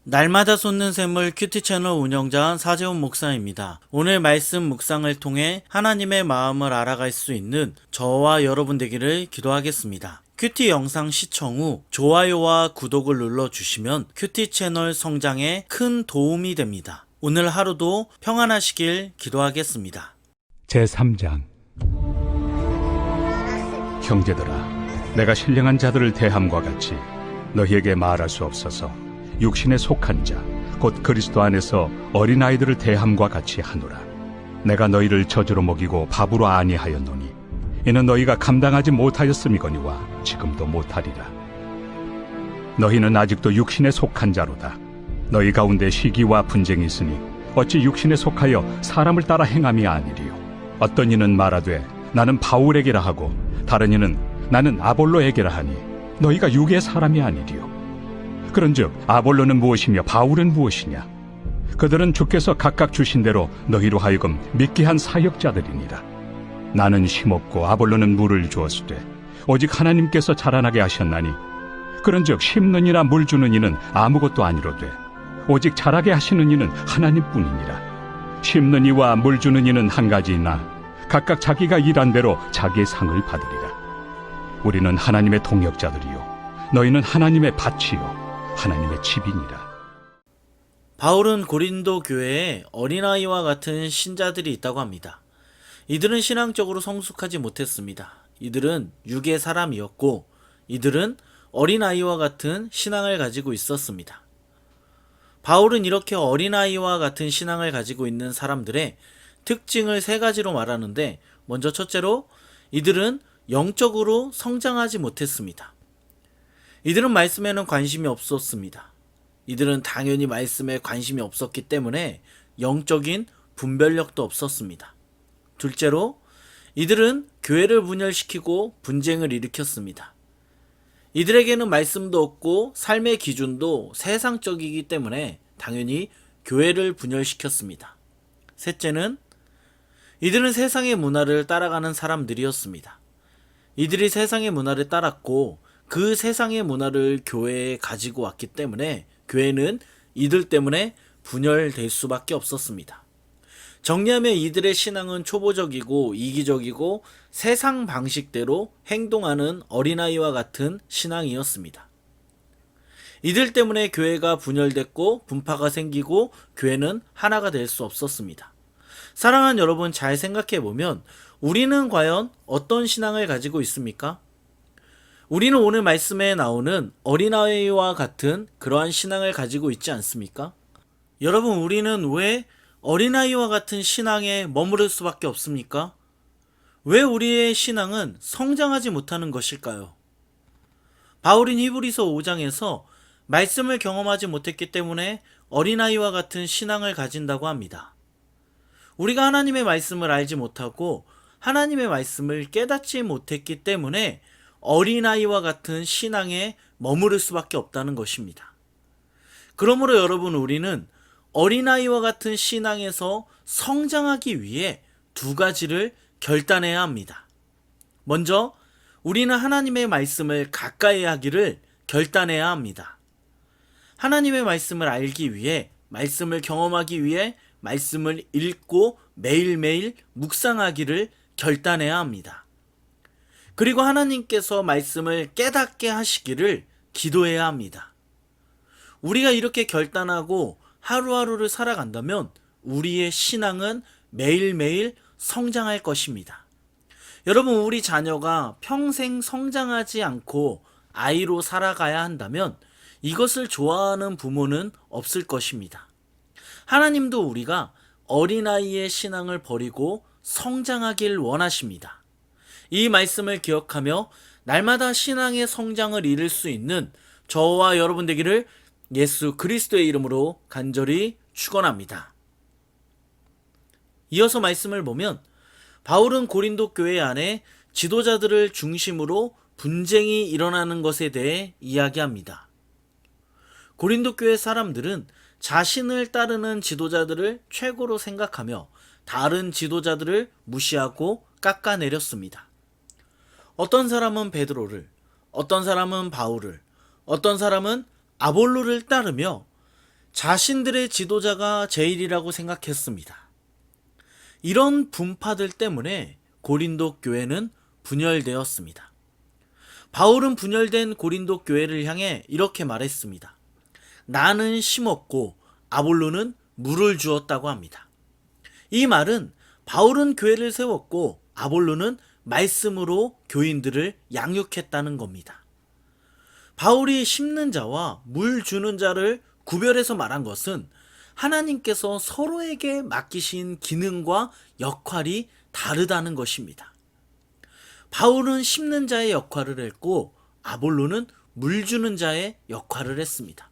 날마다 솟는 샘물 큐티 채널 운영자 사재훈 목사입니다. 오늘 말씀 묵상을 통해 하나님의 마음을 알아갈 수 있는 저와 여러분 되기를 기도하겠습니다. 큐티 영상 시청 후 좋아요와 구독을 눌러주시면 큐티 채널 성장에 큰 도움이 됩니다. 오늘 하루도 평안하시길 기도하겠습니다. 제3장 형제들아, 내가 신령한 자들을 대함과 같이 너희에게 말할 수 없어서 육신에 속한 자, 곧 그리스도 안에서 어린아이들을 대함과 같이 하노라. 내가 너희를 저주로 먹이고 밥으로 아니하였노니 이는 너희가 감당하지 못하였음이거니와 지금도 못하리라. 너희는 아직도 육신에 속한 자로다. 너희 가운데 시기와 분쟁이 있으니 어찌 육신에 속하여 사람을 따라 행함이 아니리요. 어떤 이는 말하되 나는 바울에게라 하고 다른 이는 나는 아볼로에게라 하니 너희가 육의 사람이 아니리요. 그런즉 아볼로는 무엇이며 바울은 무엇이냐? 그들은 주께서 각각 주신 대로 너희로 하여금 믿게 한 사역자들이니라. 나는 심었고 아볼로는 물을 주었으되 오직 하나님께서 자라나게 하셨나니 그런즉 심는 이나 물 주는 이는 아무것도 아니로되 오직 자라게 하시는 이는 하나님뿐이니라. 심는 이와 물 주는 이는 한 가지이나 각각 자기가 일한 대로 자기의 상을 받으리라. 우리는 하나님의 동역자들이요 너희는 하나님의 밭이요 하나님의 집이니라. 바울은 고린도 교회에 어린아이와 같은 신자들이 있다고 합니다. 이들은 신앙적으로 성숙하지 못했습니다. 이들은 육의 사람이었고 이들은 어린아이와 같은 신앙을 가지고 있었습니다. 바울은 이렇게 어린아이와 같은 신앙을 가지고 있는 사람들의 특징을 세 가지로 말하는데, 먼저 첫째로 이들은 영적으로 성장하지 못했습니다. 이들은 말씀에는 관심이 없었습니다. 이들은 당연히 말씀에 관심이 없었기 때문에 영적인 분별력도 없었습니다. 둘째로 이들은 교회를 분열시키고 분쟁을 일으켰습니다. 이들에게는 말씀도 없고 삶의 기준도 세상적이기 때문에 당연히 교회를 분열시켰습니다. 셋째는 이들은 세상의 문화를 따라가는 사람들이었습니다. 이들이 세상의 문화를 따랐고 그 세상의 문화를 교회에 가지고 왔기 때문에 교회는 이들 때문에 분열될 수밖에 없었습니다. 정리하면 이들의 신앙은 초보적이고 이기적이고 세상 방식대로 행동하는 어린아이와 같은 신앙이었습니다. 이들 때문에 교회가 분열됐고 분파가 생기고 교회는 하나가 될 수 없었습니다. 사랑하는 여러분, 잘 생각해보면 우리는 과연 어떤 신앙을 가지고 있습니까? 우리는 오늘 말씀에 나오는 어린아이와 같은 그러한 신앙을 가지고 있지 않습니까? 여러분, 우리는 왜 어린아이와 같은 신앙에 머무를 수밖에 없습니까? 왜 우리의 신앙은 성장하지 못하는 것일까요? 바울은 히브리서 5장에서 말씀을 경험하지 못했기 때문에 어린아이와 같은 신앙을 가진다고 합니다. 우리가 하나님의 말씀을 알지 못하고 하나님의 말씀을 깨닫지 못했기 때문에 어린아이와 같은 신앙에 머무를 수밖에 없다는 것입니다. 그러므로 여러분, 우리는 어린아이와 같은 신앙에서 성장하기 위해 두 가지를 결단해야 합니다. 먼저, 우리는 하나님의 말씀을 가까이 하기를 결단해야 합니다. 하나님의 말씀을 알기 위해, 말씀을 경험하기 위해 말씀을 읽고 매일매일 묵상하기를 결단해야 합니다. 그리고 하나님께서 말씀을 깨닫게 하시기를 기도해야 합니다. 우리가 이렇게 결단하고 하루하루를 살아간다면 우리의 신앙은 매일매일 성장할 것입니다. 여러분, 우리 자녀가 평생 성장하지 않고 아이로 살아가야 한다면 이것을 좋아하는 부모는 없을 것입니다. 하나님도 우리가 어린아이의 신앙을 버리고 성장하길 원하십니다. 이 말씀을 기억하며 날마다 신앙의 성장을 이룰 수 있는 저와 여러분 되기를 예수 그리스도의 이름으로 간절히 축원합니다. 이어서 말씀을 보면 바울은 고린도 교회 안에 지도자들을 중심으로 분쟁이 일어나는 것에 대해 이야기합니다. 고린도 교회 사람들은 자신을 따르는 지도자들을 최고로 생각하며 다른 지도자들을 무시하고 깎아내렸습니다. 어떤 사람은 베드로를, 어떤 사람은 바울을, 어떤 사람은 아볼로를 따르며 자신들의 지도자가 제일이라고 생각했습니다. 이런 분파들 때문에 고린도 교회는 분열되었습니다. 바울은 분열된 고린도 교회를 향해 이렇게 말했습니다. 나는 심었고 아볼로는 물을 주었다고 합니다. 이 말은 바울은 교회를 세웠고 아볼로는 말씀으로 교인들을 양육했다는 겁니다. 바울이 심는 자와 물 주는 자를 구별해서 말한 것은 하나님께서 서로에게 맡기신 기능과 역할이 다르다는 것입니다. 바울은 심는 자의 역할을 했고 아볼로는 물 주는 자의 역할을 했습니다.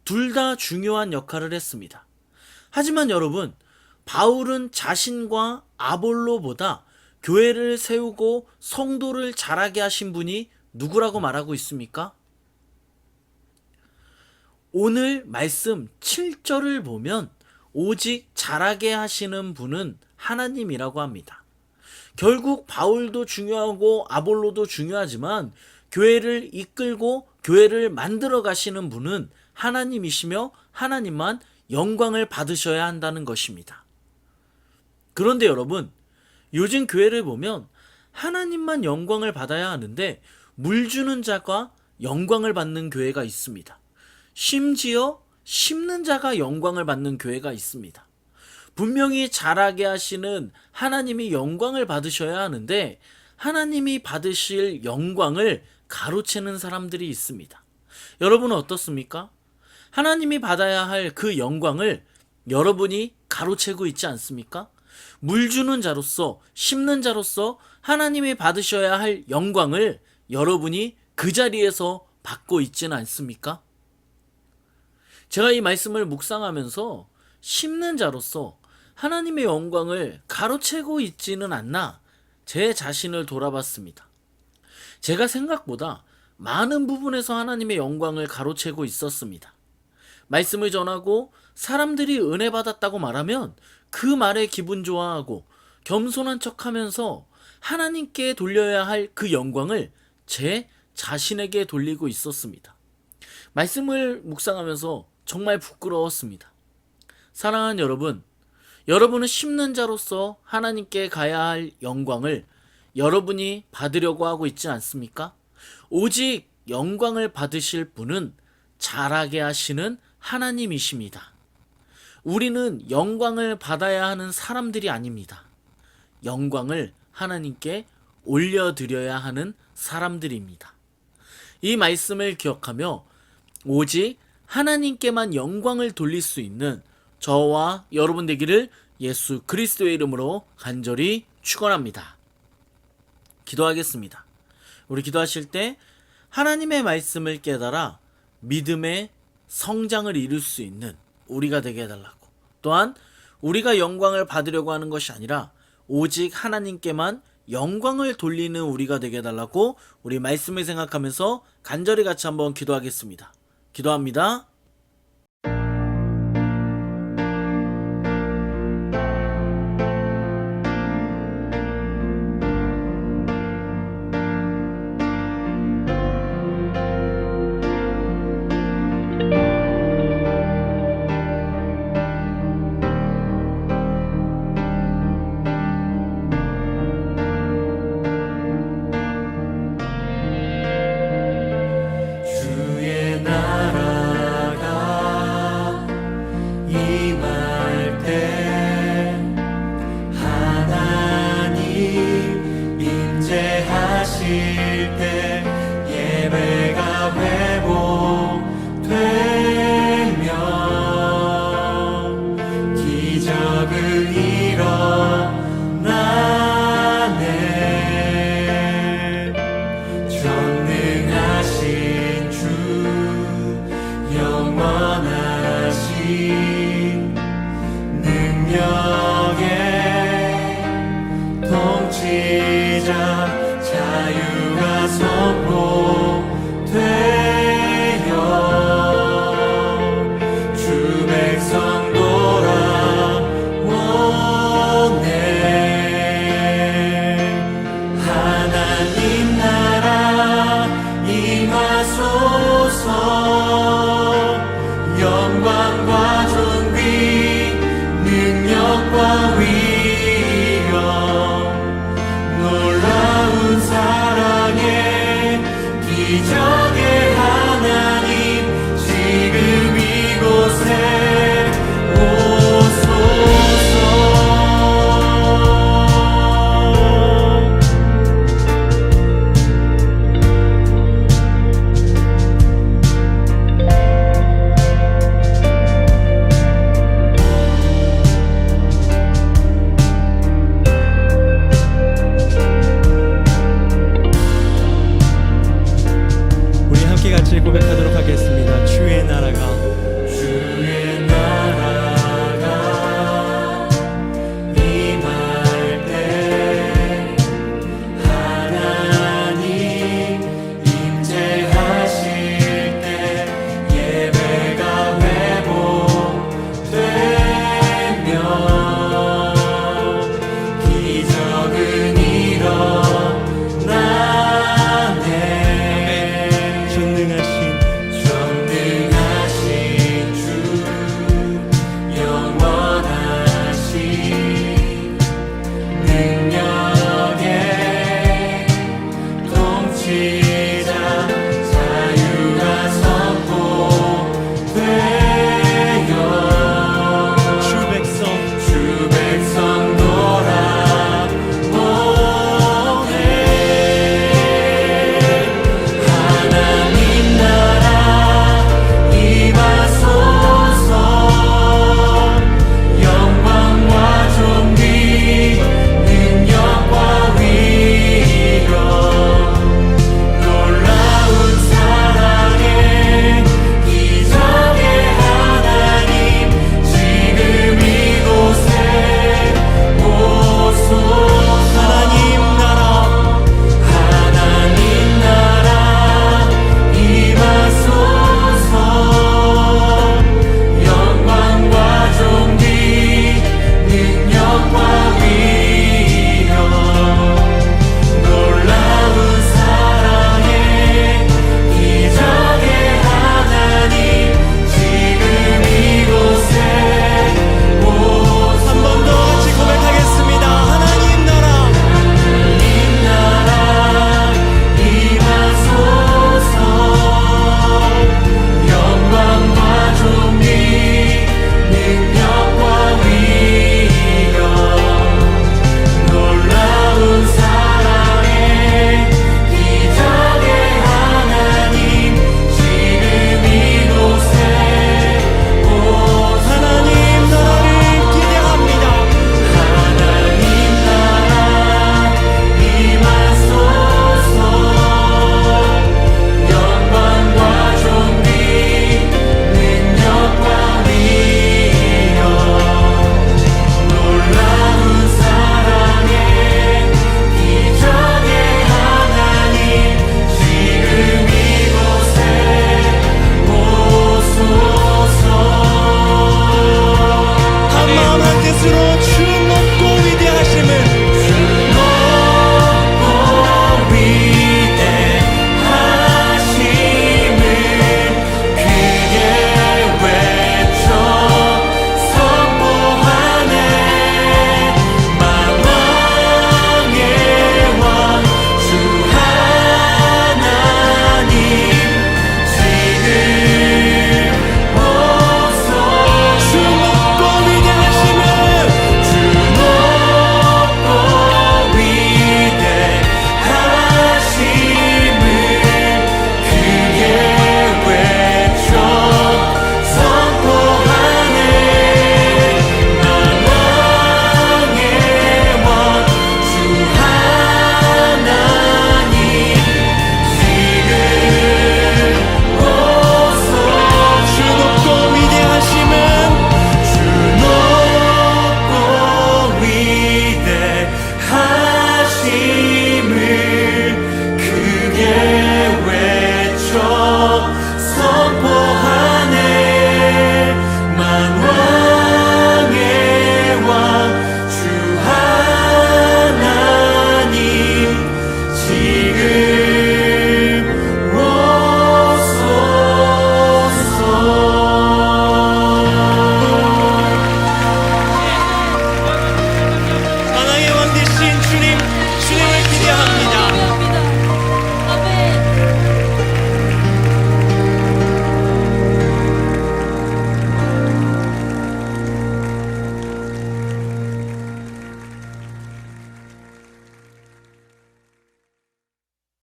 둘 다 중요한 역할을 했습니다. 하지만 여러분, 바울은 자신과 아볼로보다 교회를 세우고 성도를 자라게 하신 분이 누구라고 말하고 있습니까? 오늘 말씀 7절을 보면 오직 자라게 하시는 분은 하나님이라고 합니다. 결국 바울도 중요하고 아볼로도 중요하지만 교회를 이끌고 교회를 만들어 가시는 분은 하나님이시며 하나님만 영광을 받으셔야 한다는 것입니다. 그런데 여러분, 요즘 교회를 보면 하나님만 영광을 받아야 하는데 물 주는 자가 영광을 받는 교회가 있습니다. 심지어 심는 자가 영광을 받는 교회가 있습니다. 분명히 자라게 하시는 하나님이 영광을 받으셔야 하는데 하나님이 받으실 영광을 가로채는 사람들이 있습니다. 여러분은 어떻습니까? 하나님이 받아야 할 그 영광을 여러분이 가로채고 있지 않습니까? 물 주는 자로서, 심는 자로서 하나님이 받으셔야 할 영광을 여러분이 그 자리에서 받고 있지는 않습니까? 제가 이 말씀을 묵상하면서 심는 자로서 하나님의 영광을 가로채고 있지는 않나 제 자신을 돌아봤습니다. 제가 생각보다 많은 부분에서 하나님의 영광을 가로채고 있었습니다. 말씀을 전하고 사람들이 은혜 받았다고 말하면 그 말에 기분 좋아하고 겸손한 척하면서 하나님께 돌려야 할 그 영광을 제 자신에게 돌리고 있었습니다. 말씀을 묵상하면서 정말 부끄러웠습니다. 사랑하는 여러분, 여러분은 심는 자로서 하나님께 가야 할 영광을 여러분이 받으려고 하고 있지 않습니까? 오직 영광을 받으실 분은 자라게 하시는 하나님이십니다. 우리는 영광을 받아야 하는 사람들이 아닙니다. 영광을 하나님께 올려드려야 하는 사람들입니다. 이 말씀을 기억하며 오직 하나님께만 영광을 돌릴 수 있는 저와 여러분 되기를 예수 그리스도의 이름으로 간절히 축원합니다. 기도하겠습니다. 우리 기도하실 때 하나님의 말씀을 깨달아 믿음의 성장을 이룰 수 있는 우리가 되게 해달라고, 또한 우리가 영광을 받으려고 하는 것이 아니라 오직 하나님께만 영광을 돌리는 우리가 되게 해달라고 우리 말씀을 생각하면서 간절히 같이 한번 기도하겠습니다. 기도합니다.